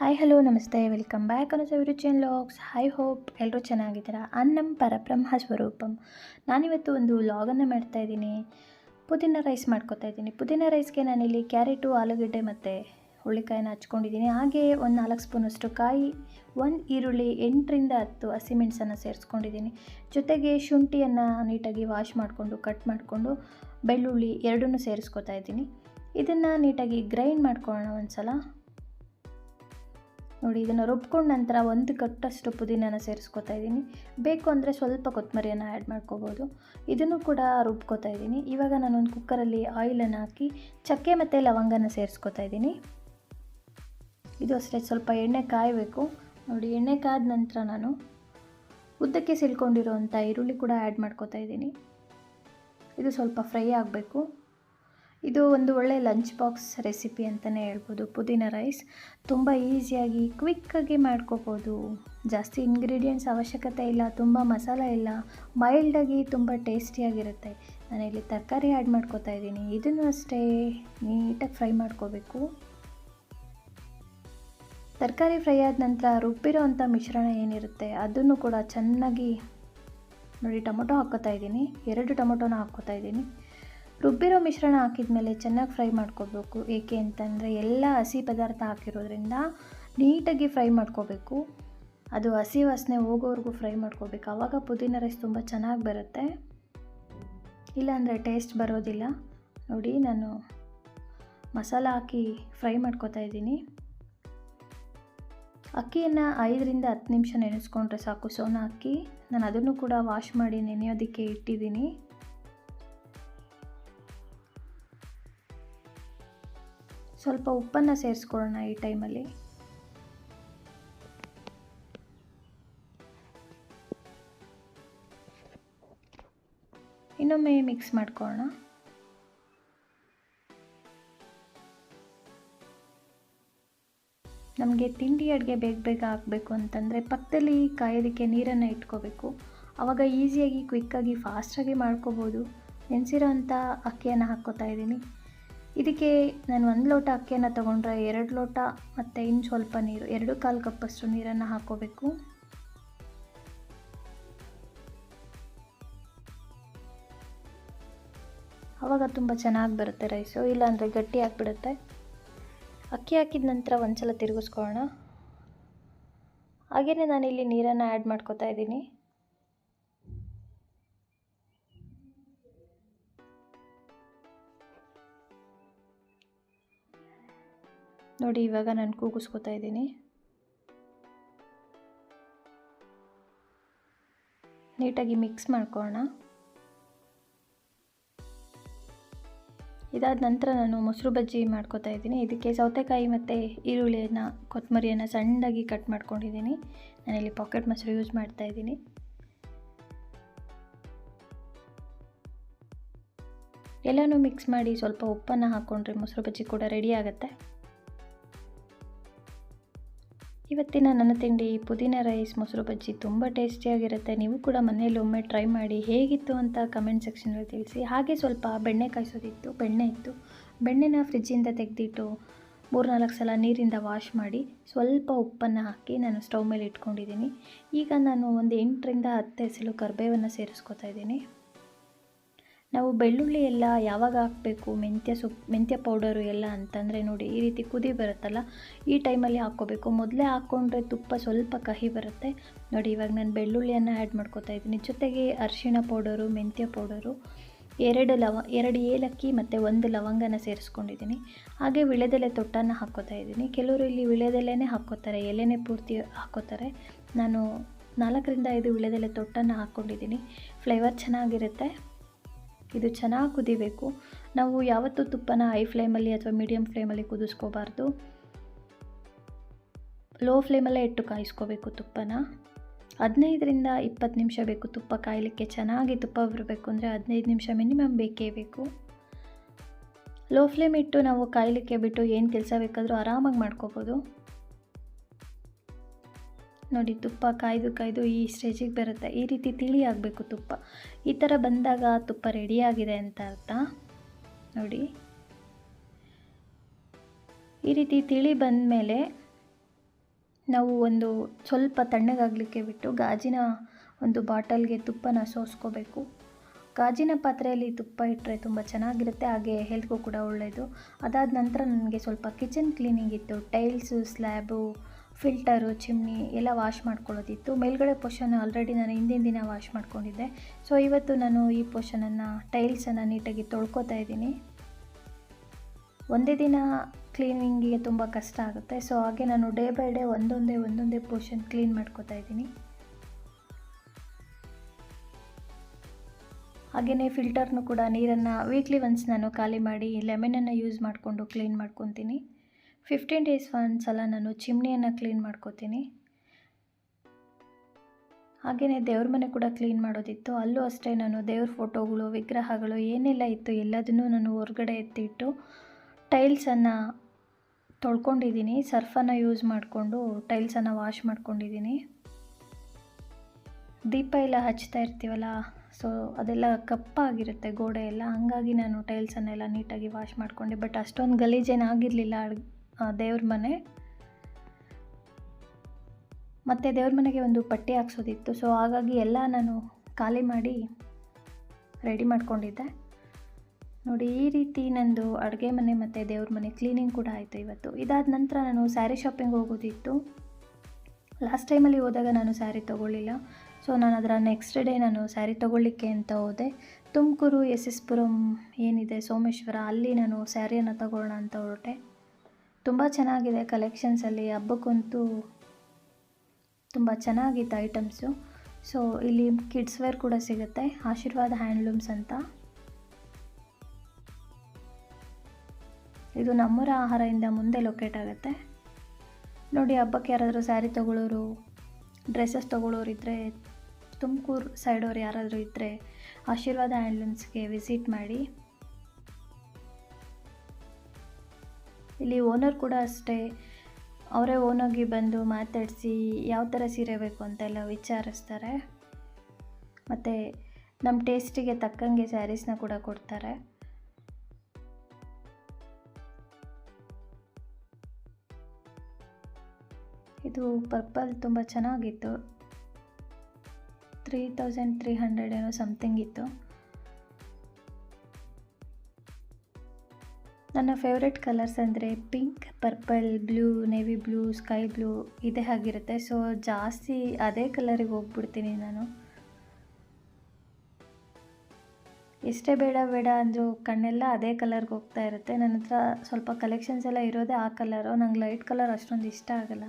Hi hello ನಮಸ್ತೆ welcome back ಅನ್ನೋ ರುಚಿಯನ್ logs. I hope ಎಲ್ಲರೂ ಚೆನ್ನಾಗಿದ್ದೀರಾ. ಅನ್ನಂ ಪರಬ್ರಹ್ಮ ಸ್ವರೂಪಂ. ನಾನಿವತ್ತು ಒಂದು ಲಾಗನ್ನು ಮಾಡ್ತಾಯಿದ್ದೀನಿ. ಪುದೀನ ರೈಸ್ ಮಾಡ್ಕೊತಾ ಇದ್ದೀನಿ. ಪುದೀನ ರೈಸ್ಗೆ ನಾನಿಲ್ಲಿ ಕ್ಯಾರೆಟು, ಆಲೂಗಡ್ಡೆ ಮತ್ತು ಹುಳ್ಳಿಕಾಯಿನ ಹಚ್ಕೊಂಡಿದ್ದೀನಿ. ಹಾಗೆ ಒಂದು 4 ಸ್ಪೂನಷ್ಟು ಕಾಯಿ, 1 ಈರುಳ್ಳಿ, 8ರಿಂದ 10 ಹಸಿಮೆಣಸನ್ನು ಸೇರಿಸ್ಕೊಂಡಿದ್ದೀನಿ. ಜೊತೆಗೆ ಶುಂಠಿಯನ್ನು ನೀಟಾಗಿ ವಾಶ್ ಮಾಡಿಕೊಂಡು ಕಟ್ ಮಾಡಿಕೊಂಡು ಬೆಳ್ಳುಳ್ಳಿ ಎರಡನ್ನೂ ಸೇರಿಸ್ಕೊತಾ ಇದ್ದೀನಿ. ಇದನ್ನು ನೀಟಾಗಿ ಗ್ರೈಂಡ್ ಮಾಡ್ಕೊಳ್ಳೋಣ ಒಂದು ಸಲ. ನೋಡಿ, ಇದನ್ನು ರುಬ್ಕೊಂಡು ನಂತರ 1 ಕಟ್ಟಷ್ಟು ಪುದೀನನ ಸೇರಿಸ್ಕೊತಾ ಇದ್ದೀನಿ. ಬೇಕು ಅಂದರೆ ಸ್ವಲ್ಪ ಕೊತ್ತಂಬರಿಯನ್ನು ಆ್ಯಡ್ ಮಾಡ್ಕೋಬೋದು. ಇದನ್ನು ಕೂಡ ರುಬ್ಕೋತಾ ಇದ್ದೀನಿ. ಇವಾಗ ನಾನೊಂದು ಕುಕ್ಕರಲ್ಲಿ ಆಯಿಲನ್ನು ಹಾಕಿ ಚಕ್ಕೆ ಮತ್ತು ಲವಂಗನ ಸೇರಿಸ್ಕೊತಾ ಇದ್ದೀನಿ. ಇದು ಅಷ್ಟೇ, ಸ್ವಲ್ಪ ಎಣ್ಣೆ ಕಾಯಬೇಕು. ನೋಡಿ, ಎಣ್ಣೆ ಕಾದ ನಂತರ ನಾನು ಉದ್ದಕ್ಕೆ ಸಿಲ್ಕೊಂಡಿರೋವಂಥ ಈರುಳ್ಳಿ ಕೂಡ ಆ್ಯಡ್ ಮಾಡ್ಕೋತಾ ಇದ್ದೀನಿ. ಇದು ಸ್ವಲ್ಪ ಫ್ರೈ ಆಗಬೇಕು. ಇದು ಒಂದು ಒಳ್ಳೆ ಲಂಚ್ ಬಾಕ್ಸ್ ರೆಸಿಪಿ ಅಂತಲೇ ಹೇಳ್ಬೋದು. ಪುದೀನ ರೈಸ್ ತುಂಬ ಈಸಿಯಾಗಿ ಕ್ವಿಕ್ಕಾಗಿ ಮಾಡ್ಕೋಬೋದು. ಜಾಸ್ತಿ ಇಂಗ್ರೀಡಿಯೆಂಟ್ಸ್ ಅವಶ್ಯಕತೆ ಇಲ್ಲ, ತುಂಬ ಮಸಾಲ ಇಲ್ಲ, ಮೈಲ್ಡಾಗಿ ತುಂಬ ಟೇಸ್ಟಿಯಾಗಿರುತ್ತೆ. ನಾನಿಲ್ಲಿ ತರಕಾರಿ ಆ್ಯಡ್ ಮಾಡ್ಕೋತಾ ಇದ್ದೀನಿ. ಇದನ್ನು ಅಷ್ಟೇ ನೀಟಾಗಿ ಫ್ರೈ ಮಾಡ್ಕೋಬೇಕು. ತರಕಾರಿ ಫ್ರೈ ಆದ ನಂತರ ರುಬ್ಬಿರೋ ಅಂಥ ಮಿಶ್ರಣ ಏನಿರುತ್ತೆ ಅದನ್ನು ಕೂಡ ಚೆನ್ನಾಗಿ ನೋಡಿ ಟೊಮೊಟೊ ಹಾಕ್ಕೋತಾ ಇದ್ದೀನಿ. 2 ಟೊಮೊಟೊನ ಹಾಕ್ಕೋತಾ ಇದ್ದೀನಿ. ರುಬ್ಬಿರೋ ಮಿಶ್ರಣ ಹಾಕಿದ ಮೇಲೆ ಚೆನ್ನಾಗಿ ಫ್ರೈ ಮಾಡ್ಕೋಬೇಕು. ಏಕೆ ಅಂತಂದರೆ ಎಲ್ಲ ಹಸಿ ಪದಾರ್ಥ ಹಾಕಿರೋದ್ರಿಂದ ನೀಟಾಗಿ ಫ್ರೈ ಮಾಡ್ಕೋಬೇಕು. ಅದು ಹಸಿ ವಾಸನೆ ಹೋಗೋವರೆಗೂ ಫ್ರೈ ಮಾಡ್ಕೋಬೇಕು. ಆವಾಗ ಪುದೀನ ರೈಸ್ ತುಂಬ ಚೆನ್ನಾಗಿ ಬರುತ್ತೆ, ಇಲ್ಲಾಂದರೆ ಟೇಸ್ಟ್ ಬರೋದಿಲ್ಲ. ನೋಡಿ, ನಾನು ಮಸಾಲ ಹಾಕಿ ಫ್ರೈ ಮಾಡ್ಕೋತಾ ಇದ್ದೀನಿ. ಅಕ್ಕಿಯನ್ನು 5ರಿಂದ 10 ನಿಮಿಷ ನೆನೆಸ್ಕೊಂಡ್ರೆ ಸಾಕು. ಸೋನಾ ಅಕ್ಕಿ, ನಾನು ಅದನ್ನು ಕೂಡ ವಾಶ್ ಮಾಡಿ ನೆನೆಯೋದಕ್ಕೆ ಇಟ್ಟಿದ್ದೀನಿ. ಸ್ವಲ್ಪ ಉಪ್ಪನ್ನು ಸೇರಿಸ್ಕೊಳ್ಳೋಣ ಈ ಟೈಮಲ್ಲಿ. ಇನ್ನೊಮ್ಮೆ ಮಿಕ್ಸ್ ಮಾಡ್ಕೊಳ್ಳೋಣ. ನಮಗೆ ತಿಂಡಿ ಅಡುಗೆ ಬೇಗ ಆಗಬೇಕು ಅಂತಂದರೆ ಪಕ್ಕದಲ್ಲಿ ಕಾಯೋದಕ್ಕೆ ನೀರನ್ನು ಇಟ್ಕೋಬೇಕು. ಆವಾಗ ಈಸಿಯಾಗಿ ಕ್ವಿಕ್ಕಾಗಿ ಫಾಸ್ಟಾಗಿ ಮಾಡ್ಕೋಬೋದು. ನೆನೆಸಿರೋ ಅಂಥ ಅಕ್ಕಿಯನ್ನು ಹಾಕ್ಕೋತಾ ಇದ್ದೀನಿ. ಇದಕ್ಕೆ ನಾನು 1 ಲೋಟ ಅಕ್ಕಿಯನ್ನು ತೊಗೊಂಡ್ರೆ 2 ಲೋಟ ಮತ್ತು ಇನ್ನು ಸ್ವಲ್ಪ ನೀರು, 2-1/4 ಕಪ್ಪಷ್ಟು ನೀರನ್ನು ಹಾಕ್ಕೋಬೇಕು. ಆವಾಗ ತುಂಬ ಚೆನ್ನಾಗಿ ಬರುತ್ತೆ ರೈಸು, ಇಲ್ಲಾಂದರೆ ಗಟ್ಟಿ ಆಗಿಬಿಡುತ್ತೆ. ಅಕ್ಕಿ ಹಾಕಿದ ನಂತರ ಒಂದು ಸಲ ತಿರುಗಿಸ್ಕೊಳ್ಳೋಣ. ಹಾಗೆಯೇ ನಾನಿಲ್ಲಿ ನೀರನ್ನು ಆ್ಯಡ್ ಮಾಡ್ಕೋತಾ ಇದ್ದೀನಿ. ನೋಡಿ, ಇವಾಗ ನಾನು ಕೂಗಿಸ್ಕೊತಾ ಇದ್ದೀನಿ. ನೀಟಾಗಿ ಮಿಕ್ಸ್ ಮಾಡ್ಕೊಳ್ಳೋಣ. ಇದಾದ ನಂತರ ನಾನು ಮೊಸರು ಬಜ್ಜಿ ಮಾಡ್ಕೋತಾ ಇದ್ದೀನಿ. ಇದಕ್ಕೆ ಸೌತೆಕಾಯಿ ಮತ್ತು ಈರುಳ್ಳಿಯನ್ನು, ಕೊತ್ತಂಬರಿಯನ್ನು ಸಣ್ಣದಾಗಿ ಕಟ್ ಮಾಡ್ಕೊಂಡಿದ್ದೀನಿ. ನಾನಿಲ್ಲಿ ಪಾಕೆಟ್ ಮೊಸರು ಯೂಸ್ ಮಾಡ್ತಾ ಇದ್ದೀನಿ. ಎಲ್ಲನೂ ಮಿಕ್ಸ್ ಮಾಡಿ ಸ್ವಲ್ಪ ಉಪ್ಪನ್ನು ಹಾಕ್ಕೊಂಡ್ರೆ ಮೊಸರು ಬಜ್ಜಿ ಕೂಡ ರೆಡಿ ಆಗುತ್ತೆ. ಇವತ್ತಿನ ನನ್ನ ತಿಂಡಿ ಪುದೀನ ರೈಸ್, ಮೊಸರು ಬಜ್ಜಿ ತುಂಬ ಟೇಸ್ಟಿಯಾಗಿರುತ್ತೆ. ನೀವು ಕೂಡ ಮನೆಯಲ್ಲಿ ಒಮ್ಮೆ ಟ್ರೈ ಮಾಡಿ ಹೇಗಿತ್ತು ಅಂತ ಕಮೆಂಟ್ ಸೆಕ್ಷನಲ್ಲಿ ತಿಳಿಸಿ. ಹಾಗೆ ಸ್ವಲ್ಪ ಬೆಣ್ಣೆ ಕಾಯಿಸೋದಿತ್ತು, ಬೆಣ್ಣೆ ಇತ್ತು. ಬೆಣ್ಣೆನ ಫ್ರಿಜ್ಜಿಂದ ತೆಗೆದಿಟ್ಟು 3-4 ಸಲ ನೀರಿಂದ ವಾಶ್ ಮಾಡಿ ಸ್ವಲ್ಪ ಉಪ್ಪನ್ನು ಹಾಕಿ ನಾನು ಸ್ಟವ್ ಮೇಲೆ ಇಟ್ಕೊಂಡಿದ್ದೀನಿ. ಈಗ ನಾನು ಒಂದು 8ರಿಂದ 10 ಎಸಳು ಕರಿಬೇವನ್ನು ಸೇರಿಸ್ಕೊತಾ ಇದ್ದೀನಿ. ನಾವು ಬೆಳ್ಳುಳ್ಳಿ ಎಲ್ಲ ಯಾವಾಗ ಹಾಕಬೇಕು, ಮೆಂತ್ಯ ಪೌಡರು ಎಲ್ಲ ಅಂತಂದರೆ ನೋಡಿ, ಈ ರೀತಿ ಕುದಿ ಬರುತ್ತಲ್ಲ, ಈ ಟೈಮಲ್ಲಿ ಹಾಕ್ಕೋಬೇಕು. ಮೊದಲೇ ಹಾಕ್ಕೊಂಡ್ರೆ ತುಪ್ಪ ಸ್ವಲ್ಪ ಕಹಿ ಬರುತ್ತೆ. ನೋಡಿ, ಇವಾಗ ನಾನು ಬೆಳ್ಳುಳ್ಳಿಯನ್ನು ಆ್ಯಡ್ ಮಾಡ್ಕೋತಾ ಇದ್ದೀನಿ. ಜೊತೆಗೆ ಅರಿಶಿಣ ಪೌಡರು, ಮೆಂತ್ಯ ಪೌಡರು, 2 ಏಲಕ್ಕಿ ಮತ್ತು 1 ಲವಂಗನ ಸೇರಿಸ್ಕೊಂಡಿದ್ದೀನಿ. ಹಾಗೆ ವಿಳೆದೆಲೆ ತೊಟ್ಟನ್ನು ಹಾಕ್ಕೋತಾ ಇದ್ದೀನಿ. ಕೆಲವರು ಇಲ್ಲಿ ವಿಳೆದೆಲೆನೇ ಹಾಕ್ಕೋತಾರೆ, ಎಲೆನೇ ಪೂರ್ತಿ ಹಾಕ್ಕೋತಾರೆ. ನಾನು 4ರಿಂದ 5 ವಿಳೆದೆಲೆ ತೊಟ್ಟನ್ನು ಹಾಕ್ಕೊಂಡಿದ್ದೀನಿ. ಫ್ಲೇವರ್ ಚೆನ್ನಾಗಿರುತ್ತೆ. ಇದು ಚೆನ್ನಾಗಿ ಕುದಿಬೇಕು. ನಾವು ಯಾವತ್ತೂ ತುಪ್ಪನ ಹೈ ಫ್ಲೇಮಲ್ಲಿ ಅಥವಾ ಮೀಡಿಯಮ್ ಫ್ಲೇಮಲ್ಲಿ ಕುದಿಸ್ಕೋಬಾರ್ದು. ಲೋ ಫ್ಲೇಮಲ್ಲೇ ಇಟ್ಟು ಕಾಯಿಸ್ಕೋಬೇಕು ತುಪ್ಪನ. 15ರಿಂದ 20 ನಿಮಿಷ ಬೇಕು ತುಪ್ಪ ಕಾಯಲಿಕ್ಕೆ. ಚೆನ್ನಾಗಿ ತುಪ್ಪ ಬರಬೇಕು ಅಂದರೆ 15 ನಿಮಿಷ ಮಿನಿಮಮ್ ಬೇಕೇ ಬೇಕು. ಲೋ ಫ್ಲೇಮ್ ಇಟ್ಟು ನಾವು ಕಾಯಲಿಕ್ಕೆ ಬಿಟ್ಟು ಏನು ಕೆಲಸ ಬೇಕಾದರೂ ಆರಾಮಾಗಿ ಮಾಡ್ಕೋಬೋದು. ನೋಡಿ, ತುಪ್ಪ ಕಾಯ್ದು ಈ ಸ್ಟೇಜಿಗೆ ಬರುತ್ತೆ. ಈ ರೀತಿ ತಿಳಿ ಆಗಬೇಕು ತುಪ್ಪ. ಈ ಥರ ಬಂದಾಗ ತುಪ್ಪ ರೆಡಿಯಾಗಿದೆ ಅಂತ ಅರ್ಥ. ನೋಡಿ, ಈ ರೀತಿ ತಿಳಿ ಬಂದ ಮೇಲೆ ನಾವು ಒಂದು ಸ್ವಲ್ಪ ತಣ್ಣಗಾಗಲಿಕ್ಕೆ ಬಿಟ್ಟು ಗಾಜಿನ ಒಂದು ಬಾಟಲ್ಗೆ ತುಪ್ಪನ ಸೋಸ್ಕೋಬೇಕು. ಗಾಜಿನ ಪಾತ್ರೆಯಲ್ಲಿ ತುಪ್ಪ ಇಟ್ಟರೆ ತುಂಬ ಚೆನ್ನಾಗಿರುತ್ತೆ, ಹಾಗೆ ಹೆಲ್ತ್ಗೂ ಕೂಡ ಒಳ್ಳೆಯದು. ಅದಾದ ನಂತರ ನನಗೆ ಸ್ವಲ್ಪ ಕಿಚನ್ ಕ್ಲೀನಿಂಗ್ ಇತ್ತು. ಟೈಲ್ಸು, ಸ್ಲ್ಯಾಬು, ಫಿಲ್ಟರು, ಚಿಮ್ನಿ ಎಲ್ಲ ವಾಶ್ ಮಾಡ್ಕೊಳ್ಳೋದಿತ್ತು. ಮೇಲ್ಗಡೆ ಪೋರ್ಷನ್ ಆಲ್ರೆಡಿ ನಾನು ಹಿಂದಿನ ದಿನ ವಾಶ್ ಮಾಡ್ಕೊಂಡಿದ್ದೆ. ಸೊ ಇವತ್ತು ನಾನು ಈ ಪೋರ್ಷನನ್ನು, ಟೈಲ್ಸನ್ನು ನೀಟಾಗಿ ತೊಳ್ಕೊತಾ ಇದ್ದೀನಿ. ಒಂದೇ ದಿನ ಕ್ಲೀನಿಂಗಿಗೆ ತುಂಬ ಕಷ್ಟ ಆಗುತ್ತೆ. ಸೊ ಹಾಗೆ ನಾನು ಡೇ ಬೈ ಡೇ ಒಂದೊಂದೇ ಪೋರ್ಷನ್ ಕ್ಲೀನ್ ಮಾಡ್ಕೋತಾ ಇದ್ದೀನಿ. ಹಾಗೆಯೇ ಫಿಲ್ಟರ್ನು ಕೂಡ ನೀರನ್ನು ವೀಕ್ಲಿ ಒನ್ಸ್ ನಾನು ಖಾಲಿ ಮಾಡಿ ಲೆಮನನ್ನು ಯೂಸ್ ಮಾಡಿಕೊಂಡು ಕ್ಲೀನ್ ಮಾಡ್ಕೊತೀನಿ. 15 ಡೇಸ್ ಒಂದ್ಸಲ ನಾನು ಚಿಮ್ನಿಯನ್ನು ಕ್ಲೀನ್ ಮಾಡ್ಕೋತೀನಿ. ಹಾಗೆಯೇ ದೇವ್ರ ಮನೆ ಕೂಡ ಕ್ಲೀನ್ ಮಾಡೋದಿತ್ತು. ಅಲ್ಲೂ ಅಷ್ಟೇ ನಾನು ದೇವ್ರ ಫೋಟೋಗಳು, ವಿಗ್ರಹಗಳು ಏನೆಲ್ಲ ಇತ್ತು ಎಲ್ಲದನ್ನೂ ನಾನು ಹೊರಗಡೆ ಎತ್ತಿಟ್ಟು ಟೈಲ್ಸನ್ನು ತೊಳ್ಕೊಂಡಿದ್ದೀನಿ. ಸರ್ಫನ್ನು ಯೂಸ್ ಮಾಡಿಕೊಂಡು ಟೈಲ್ಸನ್ನು ವಾಶ್ ಮಾಡ್ಕೊಂಡಿದ್ದೀನಿ. ದೀಪ ಎಲ್ಲ ಹಚ್ತಾ ಇರ್ತೀವಲ್ಲ, ಸೊ ಅದೆಲ್ಲ ಕಪ್ಪಾಗಿರುತ್ತೆ ಗೋಡೆ ಎಲ್ಲ, ಹಂಗಾಗಿ ನಾನು ಟೈಲ್ಸನ್ನೆಲ್ಲ ನೀಟಾಗಿ ವಾಶ್ ಮಾಡಿಕೊಂಡೆ. ಬಟ್ ಅಷ್ಟೊಂದು ಗಲೀಜೇನಾಗಿರಲಿಲ್ಲ ದೇವ್ರ ಮನೆ. ಮತ್ತು ದೇವ್ರ ಮನೆಗೆ ಒಂದು ಪಟ್ಟಿ ಹಾಕ್ಸೋದಿತ್ತು. ಸೊ ಹಾಗಾಗಿ ಎಲ್ಲ ನಾನು ಖಾಲಿ ಮಾಡಿ ರೆಡಿ ಮಾಡ್ಕೊಂಡಿದ್ದೆ. ನೋಡಿ, ಈ ರೀತಿ ನಂದು ಅಡುಗೆ ಮನೆ ಮತ್ತು ದೇವ್ರ ಮನೆ ಕ್ಲೀನಿಂಗ್ ಕೂಡ ಆಯಿತು ಇವತ್ತು. ಇದಾದ ನಂತರ ನಾನು ಸ್ಯಾರಿ ಶಾಪಿಂಗ್ ಹೋಗೋದಿತ್ತು. ಲಾಸ್ಟ್ ಟೈಮಲ್ಲಿ ಹೋದಾಗ ನಾನು ಸ್ಯಾರಿ ತೊಗೊಳ್ಳಿಲ್ಲ. ಸೊ ನಾನು ಅದರ ನೆಕ್ಸ್ಟ್ ಡೇ ನಾನು ಸ್ಯಾರಿ ತೊಗೊಳ್ಳಿಕ್ಕೆ ಅಂತ ಹೋದೆ. ತುಮಕೂರು SS ಪುರಂ ಏನಿದೆ ಸೋಮೇಶ್ವರ, ಅಲ್ಲಿ ನಾನು ಸ್ಯಾರಿಯನ್ನು ತಗೊಳ್ಳೋಣ ಅಂತ ಹೊರಟೆ. ತುಂಬ ಚೆನ್ನಾಗಿದೆ ಕಲೆಕ್ಷನ್ಸಲ್ಲಿ. ಹಬ್ಬಕ್ಕಂತೂ ತುಂಬ ಚೆನ್ನಾಗಿತ್ತು ಐಟಮ್ಸು. ಸೊ ಇಲ್ಲಿ ಕಿಡ್ಸ್ ವೇರ್ ಕೂಡ ಸಿಗುತ್ತೆ, ಆಶೀರ್ವಾದ ಹ್ಯಾಂಡ್ಲೂಮ್ಸ್ ಅಂತ. ಇದು ನಮ್ಮೂರ ಆಹಾರದಿಂದ ಮುಂದೆ ಲೊಕೇಟ್ ಆಗುತ್ತೆ. ನೋಡಿ, ಹಬ್ಬಕ್ಕೆ ಯಾರಾದರೂ ಸ್ಯಾರಿ ತೊಗೊಳ್ಳೋರು, ಡ್ರೆಸ್ಸಸ್ ತೊಗೊಳ್ಳೋರು ಇದ್ದರೆ, ತುಮಕೂರು ಸೈಡವ್ರು ಯಾರಾದರೂ ಇದ್ದರೆ ಆಶೀರ್ವಾದ ಹ್ಯಾಂಡ್ಲೂಮ್ಸ್ಗೆ ವಿಸಿಟ್ ಮಾಡಿ. ಇಲ್ಲಿ ಓನರ್ ಕೂಡ ಅಷ್ಟೇ, ಅವರೇ ಓನಾಗಿ ಬಂದು ಮಾತಾಡಿಸಿ ಯಾವ ಥರ ಸೀರೆ ಬೇಕು ಅಂತೆಲ್ಲ ವಿಚಾರಿಸ್ತಾರೆ. ಮತ್ತು ನಮ್ಮ ಟೇಸ್ಟಿಗೆ ತಕ್ಕಂಗೆ ಸ್ಯಾರೀಸ್ನ ಕೂಡ ಕೊಡ್ತಾರೆ. ಇದು ಪರ್ಪಲ್ ತುಂಬ ಚೆನ್ನಾಗಿತ್ತು. 3300 ಏನೋ ಸಮಥಿಂಗ್ ಇತ್ತು. ನನ್ನ ಫೇವ್ರೆಟ್ ಕಲರ್ಸ್ ಅಂದರೆ pink, purple, blue, navy blue, sky blue ಇದೇ ಆಗಿರುತ್ತೆ. ಸೊ ಜಾಸ್ತಿ ಅದೇ ಕಲರಿಗೆ ಹೋಗ್ಬಿಡ್ತೀನಿ ನಾನು. ಎಷ್ಟೇ ಬೇಡ ಅಂದರೂ ಕಣ್ಣೆಲ್ಲ ಅದೇ ಕಲರ್ಗೆ ಹೋಗ್ತಾ ಇರುತ್ತೆ. ನನ್ನ ಹತ್ರ ಸ್ವಲ್ಪ ಕಲೆಕ್ಷನ್ಸ್ ಎಲ್ಲ ಇರೋದೇ ಆ ಕಲರು. ನಂಗೆ ಲೈಟ್ ಕಲರ್ ಅಷ್ಟೊಂದು ಇಷ್ಟ ಆಗಲ್ಲ.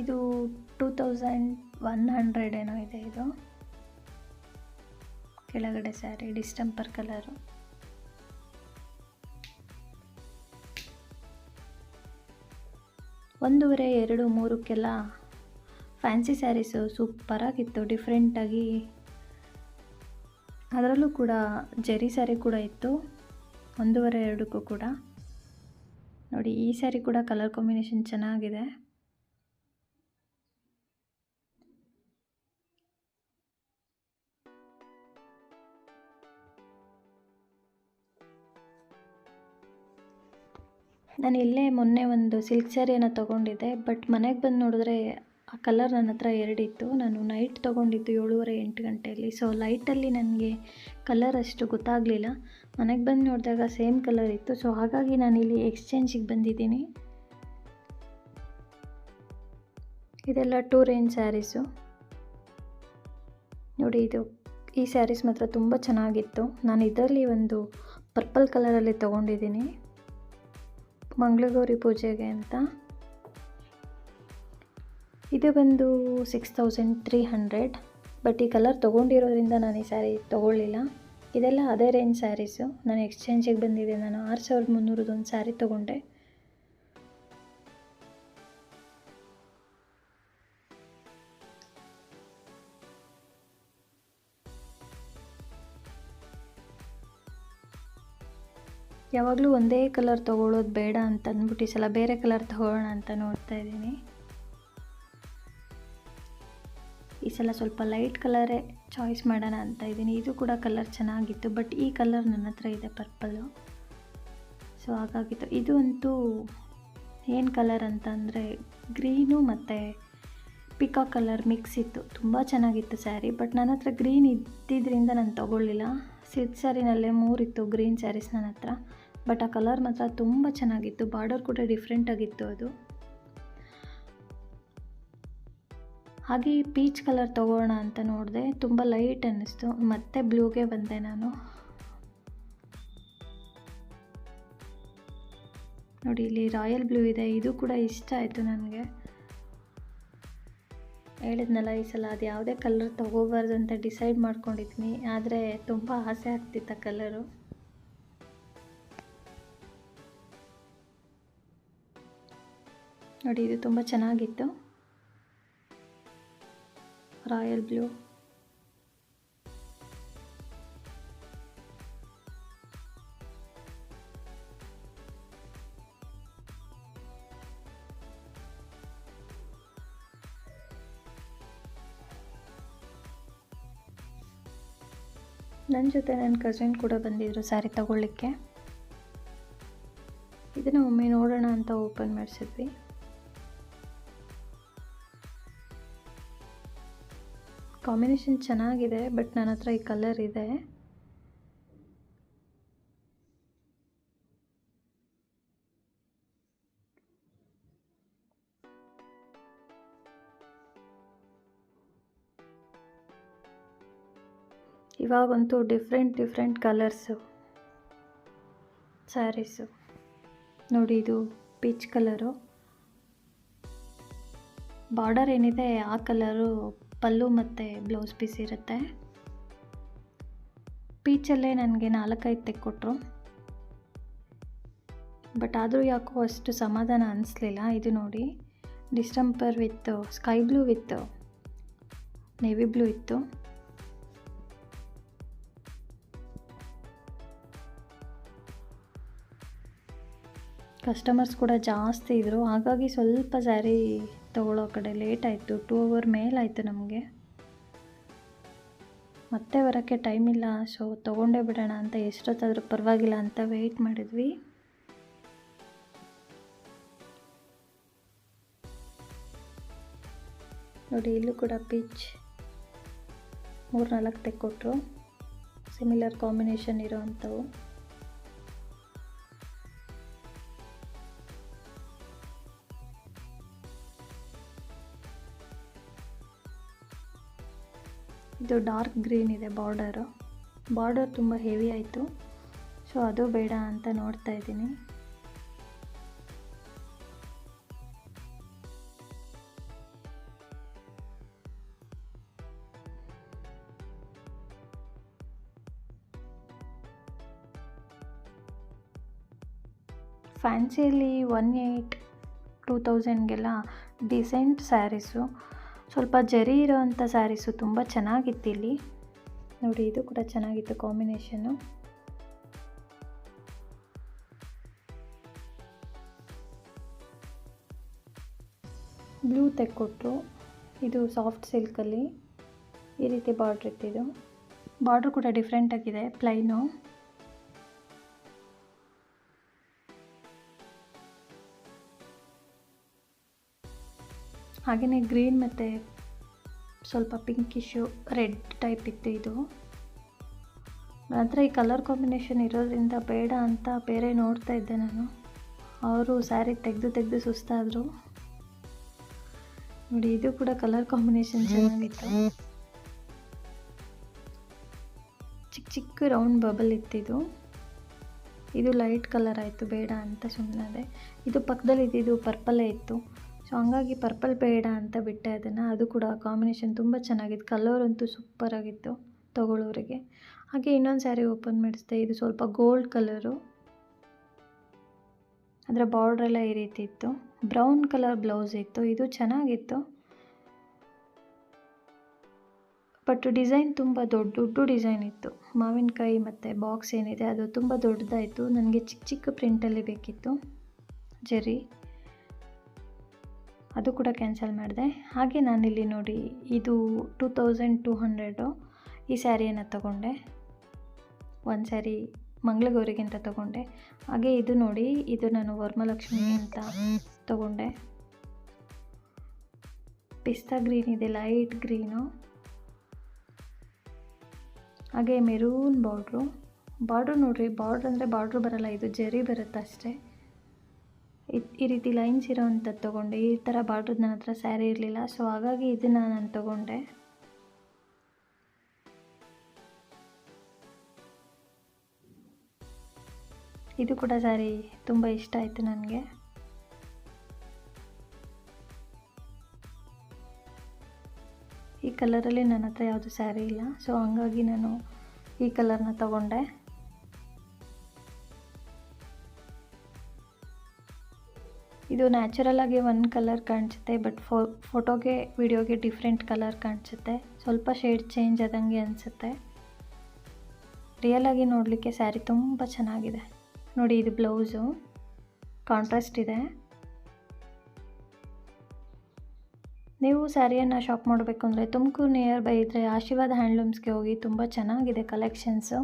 ಇದು 2100 ಏನೋ ಇದೆ. ಇದು ಕೆಳಗಡೆ ಸ್ಯಾರಿ ಡಿಸ್ಟೆಂಪರ್ ಕಲರು. ಒಂದೂವರೆ 2-3ಕ್ಕೆಲ್ಲ ಫ್ಯಾನ್ಸಿ ಸ್ಯಾರೀಸು ಸೂಪರಾಗಿತ್ತು, ಡಿಫ್ರೆಂಟಾಗಿ. ಅದರಲ್ಲೂ ಕೂಡ ಜರಿ ಸ್ಯಾರಿ ಕೂಡ ಇತ್ತು, 1.5-2ಕ್ಕೂ ಕೂಡ. ನೋಡಿ, ಈ ಸ್ಯಾರಿ ಕೂಡ ಕಲರ್ ಕಾಂಬಿನೇಷನ್ ಚೆನ್ನಾಗಿದೆ. ನಾನು ಇಲ್ಲೇ ಮೊನ್ನೆ ಒಂದು ಸಿಲ್ಕ್ ಸ್ಯಾರಿಯನ್ನು ತೊಗೊಂಡಿದ್ದೆ. ಬಟ್ ಮನೆಗೆ ಬಂದು ನೋಡಿದ್ರೆ ಆ ಕಲರ್ ನನ್ನ ಹತ್ರ 2 ಇತ್ತು. ನಾನು ನೈಟ್ ತೊಗೊಂಡಿದ್ದು 7:30-8 ಗಂಟೆಯಲ್ಲಿ. ಸೊ ಲೈಟಲ್ಲಿ ನನಗೆ ಕಲರ್ ಅಷ್ಟು ಗೊತ್ತಾಗಲಿಲ್ಲ. ಮನೆಗೆ ಬಂದು ನೋಡಿದಾಗ ಸೇಮ್ ಕಲರ್ ಇತ್ತು. ಸೊ ಹಾಗಾಗಿ ನಾನಿಲ್ಲಿ ಎಕ್ಸ್ಚೇಂಜಿಗೆ ಬಂದಿದ್ದೀನಿ. ಇದೆಲ್ಲ 2 ರೇಂಜ್ ಸ್ಯಾರೀಸು. ನೋಡಿ, ಈ ಸ್ಯಾರೀಸ್ ಮಾತ್ರ ತುಂಬ ಚೆನ್ನಾಗಿತ್ತು. ನಾನು ಇದರಲ್ಲಿ ಒಂದು ಪರ್ಪಲ್ ಕಲರಲ್ಲಿ ತೊಗೊಂಡಿದ್ದೀನಿ, ಮಂಗಳಗೌರಿ ಪೂಜೆಗೆ ಅಂತ. ಇದು ಬಂದು 6300. ಬಟ್ ಈ ಕಲರ್ ತೊಗೊಂಡಿರೋದ್ರಿಂದ ನಾನು ಈ ಸ್ಯಾರಿ ತೊಗೊಳ್ಳಿಲ್ಲ. ಇದೆಲ್ಲ ಅದೇ ರೇಂಜ್ ಸ್ಯಾರೀಸು. ನಾನು ಎಕ್ಸ್ಚೇಂಜಿಗೆ ಬಂದಿದ್ದೆ. ನಾನು 6300 ಒಂದು ಸ್ಯಾರಿ ತೊಗೊಂಡೆ. ಯಾವಾಗಲೂ ಒಂದೇ ಕಲರ್ ತೊಗೊಳ್ಳೋದು ಬೇಡ ಅಂತ ಅಂದ್ಬಿಟ್ಟು ಈ ಸಲ ಬೇರೆ ಕಲರ್ ತೊಗೊಳ್ಳೋಣ ಅಂತ ನೋಡ್ತಾ ಇದ್ದೀನಿ. ಈ ಸಲ ಸ್ವಲ್ಪ ಲೈಟ್ ಕಲರೇ ಚಾಯ್ಸ್ ಮಾಡೋಣ ಅಂತ ಇದ್ದೀನಿ. ಇದು ಕೂಡ ಕಲರ್ ಚೆನ್ನಾಗಿತ್ತು, ಬಟ್ ಈ ಕಲರ್ ನನ್ನ ಹತ್ರ ಇದೆ ಪರ್ಪಲ್ಲು, ಸೊ ಹಾಗಾಗಿತ್ತು. ಇದು ಅಂತೂ ಏನು ಕಲರ್ ಅಂತಂದರೆ ಗ್ರೀನು ಮತ್ತು ಪಿಕಾಕ್ ಕಲರ್ ಮಿಕ್ಸ್ ಇತ್ತು. ತುಂಬ ಚೆನ್ನಾಗಿತ್ತು ಸ್ಯಾರಿ, ಬಟ್ ನನ್ನ ಹತ್ರ ಗ್ರೀನ್ ಇದ್ದಿದ್ದರಿಂದ ನಾನು ತೊಗೊಳ್ಳಿಲ್ಲ. ಸಿಲ್ಕ್ ಸ್ಯಾರಿನಲ್ಲೇ 3 ಇತ್ತು ಗ್ರೀನ್ ಸ್ಯಾರೀಸ್ ನನ್ನ ಹತ್ರ, ಬಟ್ ಆ ಕಲರ್ ಮಾತ್ರ ತುಂಬ ಚೆನ್ನಾಗಿತ್ತು. ಬಾರ್ಡರ್ ಕೂಡ ಡಿಫ್ರೆಂಟಾಗಿತ್ತು ಅದು. ಹಾಗೆ ಈ ಪೀಚ್ ಕಲರ್ ತೊಗೋಣ ಅಂತ ನೋಡಿದೆ, ತುಂಬ ಲೈಟ್ ಅನ್ನಿಸ್ತು, ಮತ್ತೆ ಬ್ಲೂಗೆ ಬಂದೆ ನಾನು. ನೋಡಿ ಇಲ್ಲಿ ರಾಯಲ್ ಬ್ಲೂ ಇದೆ, ಇದು ಕೂಡ ಇಷ್ಟ ಆಯಿತು ನನಗೆ. ಹೇಳಿದ್ನಲ್ಲ ಈ ಸಲ ಅದು ಯಾವುದೇ ಕಲರ್ ತೊಗೋಬಾರ್ದು ಅಂತ ಡಿಸೈಡ್ ಮಾಡ್ಕೊಂಡಿದ್ದೀನಿ, ಆದರೆ ತುಂಬ ಆಸೆ ಆಗ್ತಿತ್ತು ಆ ಕಲರು. ನೋಡಿ ಇದು ತುಂಬ ಚೆನ್ನಾಗಿತ್ತು, ರಾಯಲ್ ಬ್ಲೂ. ನನ್ನ ಜೊತೆ ನನ್ನ ಕಸಿನ್ ಕೂಡ ಬಂದಿದ್ದರು ಸ್ಯಾರಿ ತಗೊಳ್ಳಿಕ್ಕೆ. ಇದನ್ನು ಒಮ್ಮೆ ನೋಡೋಣ ಅಂತ ಓಪನ್ ಮಾಡಿಸಿದ್ವಿ. ಕಾಂಬಿನೇಷನ್ ಚೆನ್ನಾಗಿದೆ, ಬಟ್ ನನ್ನ ಹತ್ರ ಈ ಕಲರ್ ಇದೆ. ಇವಾಗಂತೂ ಡಿಫ್ರೆಂಟ್ ಕಲರ್ಸು ಸ್ಯಾರೀಸು. ನೋಡಿ ಇದು ಪೀಚ್ ಕಲರು, ಬಾರ್ಡರ್ ಏನಿದೆ ಆ ಕಲರು ಪಲ್ಲು ಮತ್ತು ಬ್ಲೌಸ್ ಪೀಸ್ ಇರುತ್ತೆ. ಪೀಚಲ್ಲೇ ನನಗೆ 4-5 ತೆಕ್ಕೊಟ್ರು, ಬಟ್ ಆದರೂ ಯಾಕೋ ಅಷ್ಟು ಸಮಾಧಾನ ಅನ್ನಿಸ್ಲಿಲ್ಲ. ಇದು ನೋಡಿ distemper with sky blue with navy blue ಇತ್ತು. ಕಸ್ಟಮರ್ಸ್ ಕೂಡ ಜಾಸ್ತಿ ಇದ್ದರು, ಹಾಗಾಗಿ ಸ್ವಲ್ಪ ಸ್ಯಾರಿ ತೊಗೊಳ್ಳೋ ಕಡೆ ಲೇಟ್ ಆಯಿತು. 2 ಅವರ್ ಮೇಲಾಯಿತು ನಮಗೆ. ಮತ್ತೆ ಬರೋಕ್ಕೆ ಟೈಮ್ ಇಲ್ಲ, ಸೊ ತೊಗೊಂಡೇ ಬಿಡೋಣ ಅಂತ ಎಷ್ಟೊತ್ತಾದರೂ ಪರವಾಗಿಲ್ಲ ಅಂತ ವೆಯ್ಟ್ ಮಾಡಿದ್ವಿ. ನೋಡಿ ಇಲ್ಲೂ ಕೂಡ ಪೀಚ್ 3-4 ತೆಕ್ಕೊಟ್ರು, ಸಿಮಿಲರ್ ಕಾಂಬಿನೇಷನ್ ಇರೋ ಅಂಥವು. ಇದು ಡಾರ್ಕ್ ಗ್ರೀನ್ ಇದೆ ಬಾರ್ಡರ್ ತುಂಬ ಹೆವಿ ಆಯಿತು, ಸೊ ಅದು ಬೇಡ ಅಂತ ನೋಡ್ತಾ ಇದ್ದೀನಿ. ಫ್ಯಾನ್ಸಿಯಲ್ಲಿ 1,800-2,000ಗೆಲ್ಲ ಡಿಸೆಂಟ್ ಸ್ಯಾರೀಸು, ಸ್ವಲ್ಪ ಜರಿ ಇರೋವಂಥ ಸ್ಯಾರೀಸು ತುಂಬ ಚೆನ್ನಾಗಿತ್ತು ಇಲ್ಲಿ. ನೋಡಿ ಇದು ಕೂಡ ಚೆನ್ನಾಗಿತ್ತು ಕಾಂಬಿನೇಷನ್ನು. ಬ್ಲೂ ತೆಕ್ಕೊಟ್ರು, ಇದು ಸಾಫ್ಟ್ ಸಿಲ್ಕಲ್ಲಿ ಈ ರೀತಿ ಬಾರ್ಡ್ರ್ ಇತ್ತಿದು. ಬಾರ್ಡ್ರ್ ಕೂಡ ಡಿಫ್ರೆಂಟಾಗಿದೆ, ಪ್ಲೈನು. ಹಾಗೆಯೇ ಗ್ರೀನ್ ಮತ್ತು ಸ್ವಲ್ಪ ಪಿಂಕಿಶು ರೆಡ್ ಟೈಪ್ ಇತ್ತು ಇದು. ನಂತರ ಈ ಕಲರ್ ಕಾಂಬಿನೇಷನ್ ಇರೋದ್ರಿಂದ ಬೇಡ ಅಂತ ಬೇರೆ ನೋಡ್ತಾ ಇದ್ದೆ ನಾನು. ಅವರು ಸ್ಯಾರಿ ತೆಗೆದು ಸುಸ್ತಾದರು. ನೋಡಿ ಇದು ಕೂಡ ಕಲರ್ ಕಾಂಬಿನೇಷನ್ ಚೆನ್ನಾಗಿತ್ತು. ಚಿಕ್ಕ ರೌಂಡ್ ಬಬಲ್ ಇತ್ತಿದು. ಇದು ಲೈಟ್ ಕಲರ್ ಆಯಿತು, ಬೇಡ ಅಂತ ಸುಮ್ಮನಾದೆ. ಇದು ಪಕ್ಕದಲ್ಲಿ ಇದ್ದಿದ್ದು ಪರ್ಪಲ್ಲೇ ಇತ್ತು, ಸೊ ಹಂಗಾಗಿ ಪರ್ಪಲ್ ಬೇಡ ಅಂತ ಬಿಟ್ಟೆ ಅದನ್ನು. ಅದು ಕೂಡ ಕಾಂಬಿನೇಷನ್ ತುಂಬ ಚೆನ್ನಾಗಿತ್ತು, ಕಲರ್ ಅಂತೂ ಸೂಪರಾಗಿತ್ತು ತೊಗೊಳ್ಳೋರಿಗೆ. ಹಾಗೆ ಇನ್ನೊಂದು ಸ್ಯಾರಿ ಓಪನ್ ಮಾಡಿಸಿದೆ, ಇದು ಸ್ವಲ್ಪ ಗೋಲ್ಡ್ ಕಲರು, ಅದರ ಬಾರ್ಡ್ರೆಲ್ಲ ಈ ರೀತಿ ಇತ್ತು. ಬ್ರೌನ್ ಕಲರ್ ಬ್ಲೌಸ್ ಇತ್ತು, ಇದು ಚೆನ್ನಾಗಿತ್ತು. ಬಟ್ ಡಿಸೈನ್ ತುಂಬ ದೊಡ್ಡ ಡಿಸೈನ್ ಇತ್ತು. ಮಾವಿನಕಾಯಿ ಮತ್ತು ಬಾಕ್ಸ್ ಏನಿದೆ ಅದು ತುಂಬ ದೊಡ್ಡದಾಯಿತು. ನನಗೆ ಚಿಕ್ಕ ಪ್ರಿಂಟಲ್ಲಿ ಬೇಕಿತ್ತು ಜರಿ. ಅದು ಕೂಡ ಕ್ಯಾನ್ಸಲ್ ಮಾಡಿದೆ. ಹಾಗೆ ನಾನಿಲ್ಲಿ ನೋಡಿ ಇದು 2200 ಈ ಸ್ಯಾರಿಯನ್ನು ತಗೊಂಡೆ. ಒಂದು ಸ್ಯಾರಿ ಮಂಗಳಗೌರಿಗೆ ಅಂತ ತಗೊಂಡೆ. ಹಾಗೆ ಇದು ನೋಡಿ, ಇದು ನಾನು ವರಮಹಾಲಕ್ಷ್ಮಿಗೆ ಅಂತ ತಗೊಂಡೆ. ಪಿಸ್ತಾ ಗ್ರೀನ್ ಇದೆ, ಲೈಟ್ ಗ್ರೀನು. ಹಾಗೆ ಮೆರೂನ್ ಬಾರ್ಡ್ರು ನೋಡಿರಿ, ಬಾರ್ಡ್ರ್ ಅಂದರೆ ಬಾರ್ಡ್ರು ಬರಲ್ಲ, ಇದು ಜರಿ ಬರುತ್ತೆ ಅಷ್ಟೇ. ಈ ರೀತಿ ಲೈನ್ಸ್ ಇರೋವಂಥದ್ದು ತೊಗೊಂಡೆ. ಈ ಥರ ಬಾರ್ಡ್ರದ್ದು ನನ್ನ ಹತ್ರ ಸ್ಯಾರಿ ಇರಲಿಲ್ಲ, ಸೊ ಹಾಗಾಗಿ ಇದನ್ನು ನಾನು ತೊಗೊಂಡೆ. ಇದು ಕೂಡ ಸ್ಯಾರಿ ತುಂಬ ಇಷ್ಟ ಆಯಿತು ನನಗೆ. ಈ ಕಲರಲ್ಲಿ ನನ್ನ ಹತ್ರ ಯಾವುದು ಸ್ಯಾರಿ ಇಲ್ಲ, ಸೊ ಹಂಗಾಗಿ ನಾನು ಈ ಕಲರ್ನ ತಗೊಂಡೆ. ಇದು ನ್ಯಾಚುರಲಾಗಿ ಒಂದು ಕಲರ್ ಕಾಣಿಸುತ್ತೆ, ಬಟ್ ಫೋಟೋಗೆ ವಿಡಿಯೋಗೆ ಡಿಫ್ರೆಂಟ್ ಕಲರ್ ಕಾಣಿಸುತ್ತೆ. ಸ್ವಲ್ಪ ಶೇಡ್ ಚೇಂಜ್ ಆದಂಗೆ ಅನಿಸುತ್ತೆ. ರಿಯಲಾಗಿ ನೋಡಲಿಕ್ಕೆ ಸ್ಯಾರಿ ತುಂಬ ಚೆನ್ನಾಗಿದೆ. ನೋಡಿ, ಇದು ಬ್ಲೌಸು ಕಾಂಟ್ರಾಸ್ಟ್ ಇದೆ. ನೀವು ಸ್ಯಾರಿಯನ್ನು ಶಾಪ್ ಮಾಡಬೇಕು ಅಂದರೆ ತುಮಕೂರು ನಿಯರ್ ಬೈ ಇದ್ದರೆ ಆಶೀರ್ವಾದ ಹ್ಯಾಂಡ್ಲೂಮ್ಸ್ಗೆ ಹೋಗಿ, ತುಂಬ ಚೆನ್ನಾಗಿದೆ ಕಲೆಕ್ಷನ್ಸು.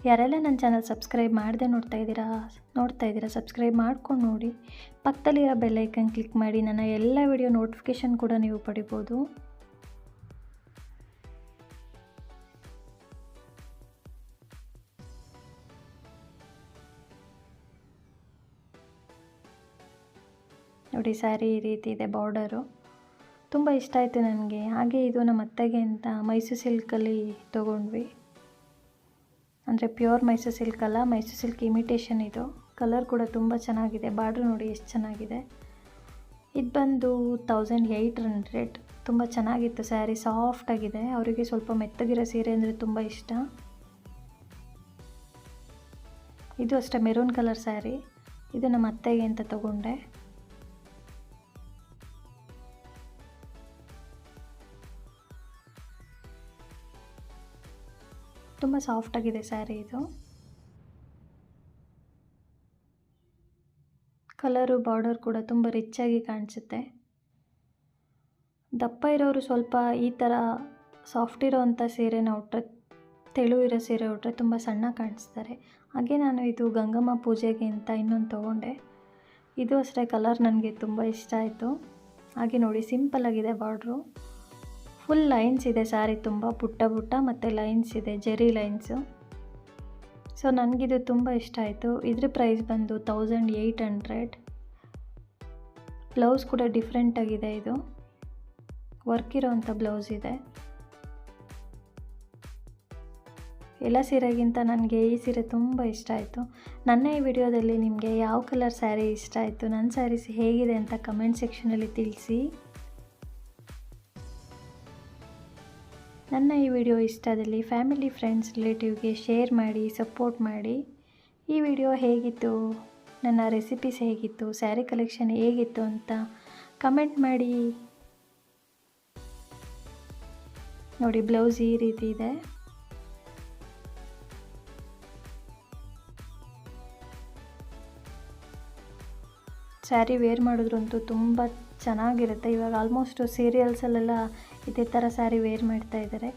ಯಾರೆಲ್ಲ ನನ್ನ ಚಾನಲ್ ಸಬ್ಸ್ಕ್ರೈಬ್ ಮಾಡದೆ ನೋಡ್ತಾ ಇದ್ದೀರಾ ಸಬ್ಸ್ಕ್ರೈಬ್ ಮಾಡ್ಕೊಂಡು ನೋಡಿ. ಪಕ್ಕದಲ್ಲಿರೋ ಬೆಲ್ ಐಕನ್ ಕ್ಲಿಕ್ ಮಾಡಿ, ನನ್ನ ಎಲ್ಲ ವಿಡಿಯೋ ನೋಟಿಫಿಕೇಷನ್ ಕೂಡ ನೀವು ಪಡಿಬೋದು. ನೋಡಿ, ಸ್ಯಾರಿ ಈ ರೀತಿ ಇದೆ, ಬಾರ್ಡರು ತುಂಬ ಇಷ್ಟ ಆಯಿತು ನನಗೆ. ಹಾಗೆ ಇದು ನಮ್ಮ ಅತ್ತೆಗೆ ಅಂತ ಮೈಸೂರು ಸಿಲ್ಕಲ್ಲಿ ತೊಗೊಂಡ್ವಿ. ಅಂದರೆ ಪ್ಯೂರ್ ಮೈಸೂರು ಸಿಲ್ಕ್ ಅಲ್ಲ, ಮೈಸೂರು ಸಿಲ್ಕ್ ಇಮಿಟೇಷನ್ ಇದು. ಕಲರ್ ಕೂಡ ತುಂಬ ಚೆನ್ನಾಗಿದೆ. ಬಾರ್ಡ್ರ್ ನೋಡಿ ಎಷ್ಟು ಚೆನ್ನಾಗಿದೆ. ಇದು ಬಂದು 1800. ತುಂಬ ಚೆನ್ನಾಗಿತ್ತು ಸ್ಯಾರಿ, ಸಾಫ್ಟಾಗಿದೆ. ಅವರಿಗೆ ಸ್ವಲ್ಪ ಮೆತ್ತಗಿರೋ ಸೀರೆ ಅಂದರೆ ತುಂಬ ಇಷ್ಟ. ಇದು ಅಷ್ಟೇ ಮೆರೂನ್ ಕಲರ್ ಸ್ಯಾರಿ. ಇದು ನಮ್ಮ ಅತ್ತೆಗೆ ಅಂತ ತೊಗೊಂಡೆ. ತುಂಬ ಸಾಫ್ಟಾಗಿದೆ ಸ್ಯಾರಿ ಇದು. ಕಲರು ಬಾರ್ಡರ್ ಕೂಡ ತುಂಬ ರಿಚ್ಚಾಗಿ ಕಾಣಿಸುತ್ತೆ. ದಪ್ಪ ಇರೋರು ಸ್ವಲ್ಪ ಈ ಥರ ಸಾಫ್ಟ್ ಇರೋವಂಥ ಸೀರೆನ ಉಟ್ಟರೆ, ತೆಳು ಇರೋ ಸೀರೆ ಉಟ್ಟರೆ ತುಂಬ ಸಣ್ಣ ಕಾಣಿಸ್ತಾರೆ. ಹಾಗೆ ನಾನು ಇದು ಗಂಗಮ್ಮ ಪೂಜೆಗೆ ಅಂತ ಇನ್ನೊಂದು ತೊಗೊಂಡೆ. ಇದು ಅಷ್ಟೇ ಕಲರ್ ನನಗೆ ತುಂಬ ಇಷ್ಟ ಆಯಿತು. ಹಾಗೆ ನೋಡಿ, ಸಿಂಪಲ್ಲಾಗಿದೆ ಬಾರ್ಡ್ರು. ಫುಲ್ ಲೈನ್ಸ್ ಇದೆ ಸ್ಯಾರಿ, ತುಂಬ ಪುಟ್ಟ ಮತ್ತು ಲೈನ್ಸ್ ಇದೆ, ಜರಿ ಲೈನ್ಸು. ಸೊ ನನಗಿದು ತುಂಬ ಇಷ್ಟ ಆಯಿತು. ಇದ್ರ ಪ್ರೈಸ್ ಬಂದು 1800. ಬ್ಲೌಸ್ ಕೂಡ ಡಿಫ್ರೆಂಟಾಗಿದೆ. ಇದು ವರ್ಕ್ ಇರೋವಂಥ ಬ್ಲೌಸ್ ಇದೆ. ಎಲ್ಲ ಸೀರೆಗಿಂತ ನನಗೆ ಈ ಸೀರೆ ತುಂಬ ಇಷ್ಟ ಆಯಿತು. ನನ್ನ ಈ ವಿಡಿಯೋದಲ್ಲಿ ನಿಮಗೆ ಯಾವ ಕಲರ್ ಸ್ಯಾರಿ ಇಷ್ಟ ಆಯಿತು, ನನ್ನ ಸ್ಯಾರೀಸ್ ಹೇಗಿದೆ ಅಂತ ಕಮೆಂಟ್ ಸೆಕ್ಷನಲ್ಲಿ ತಿಳಿಸಿ. ನನ್ನ ಈ ವಿಡಿಯೋ ಇಷ್ಟದಲ್ಲಿ ಫ್ಯಾಮಿಲಿ, ಫ್ರೆಂಡ್ಸ್, ರಿಲೇಟಿವ್ಗೆ ಶೇರ್ ಮಾಡಿ, ಸಪೋರ್ಟ್ ಮಾಡಿ. ಈ ವಿಡಿಯೋ ಹೇಗಿತ್ತು, ನನ್ನ ರೆಸಿಪೀಸ್ ಹೇಗಿತ್ತು, ಸ್ಯಾರಿ ಕಲೆಕ್ಷನ್ ಹೇಗಿತ್ತು ಅಂತ ಕಮೆಂಟ್ ಮಾಡಿ. ನೋಡಿ, ಬ್ಲೌಸ್ ಈ ರೀತಿ ಇದೆ. ಸ್ಯಾರಿ ವೇರ್ ಮಾಡಿದ್ರಂತೂ ತುಂಬ ಚೆನ್ನಾಗಿರುತ್ತೆ. ಇವಾಗ ಆಲ್ಮೋಸ್ಟ್ ಸೀರಿಯಲ್ಸಲ್ಲೆಲ್ಲ ಇದೇ ಥರ ಸ್ಯಾರಿ ವೇರ್ ಮಾಡ್ತಾ ಇದ್ದಾರೆ.